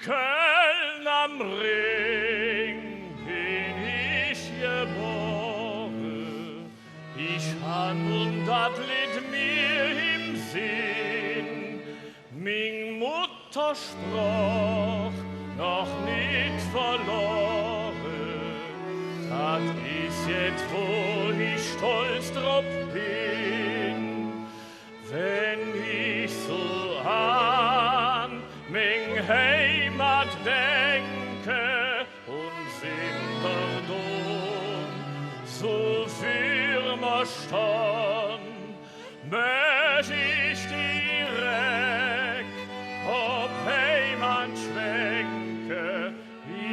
Köln am Ring bin ich geboren. Ich han dat Lied mir im Sinn. Min Mutter sprach noch nicht verloren. Dat is jetzt, wo ich stolz drauf bin. Wenn ich so an min Heimat denke und Sinterdom so für mir stand, möcht ich direkt ob Heimat schwenke.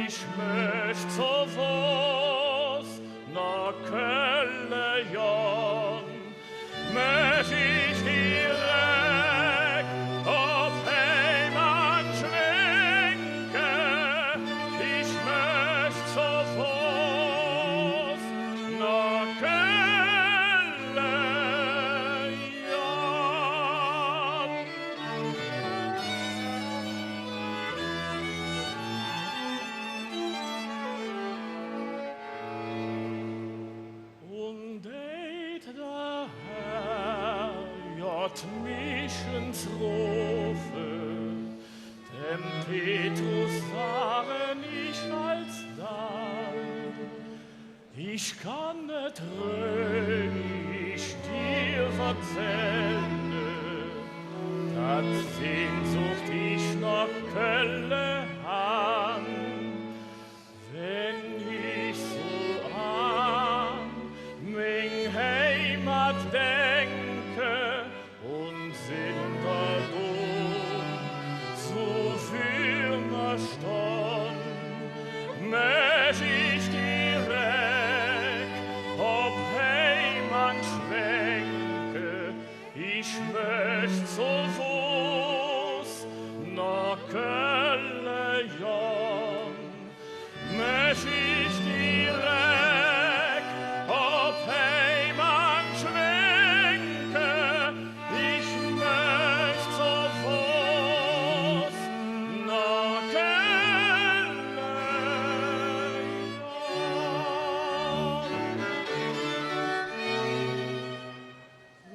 Ich möcht so was nach Köln jan, möcht ich direkt ob Heimat schwenke. Ich möcht so was nach Köln jan. Und det der Herr jott mich ins Rufe, dem Petrus waren ich als dann. Ich kann nicht ich dir verzelle, dat Sehnsucht ich nach Köln an. Wenn ich so an min Heimat denke und Sinterdom so für mir stand, möcht ich direkt ob Heimat schwenke. Ich möcht so was nach Köln jan, möcht ich direkt ob Heimat schwenke. Ich möcht so was nach Köln jan.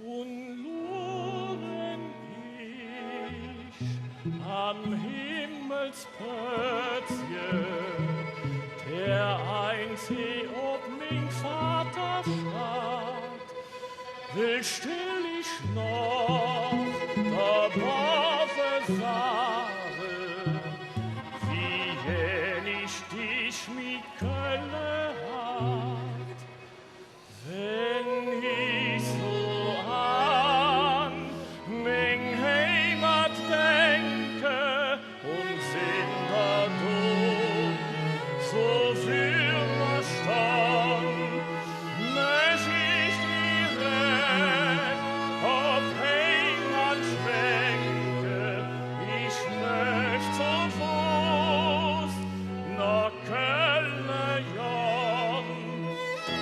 Und loben ich am Himmelsplätzchen, der einzig ob min Vater steht, will still ich noch dabei sagen, wie jen ich dich mit Köln hat. Wenn ich so an min Heimat denke und Sinterdom so für mir stand, möcht ich direkt ob Heimat schwenke. Ich möcht so was nach Köln jan,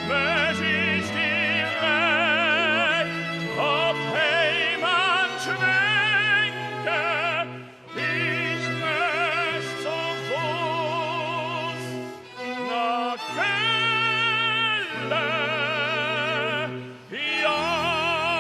möcht ich direkt ob Heimat schwenke. Ich möcht so was nach Köln jan.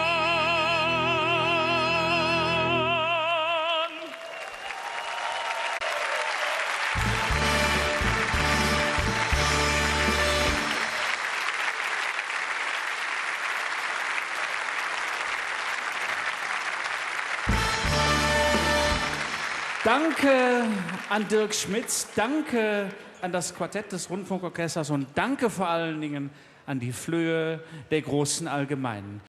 Danke an Dirk Schmitz, danke an das Quartett des Rundfunkorchesters und danke vor allen Dingen an die Flöhe der großen Allgemeinen.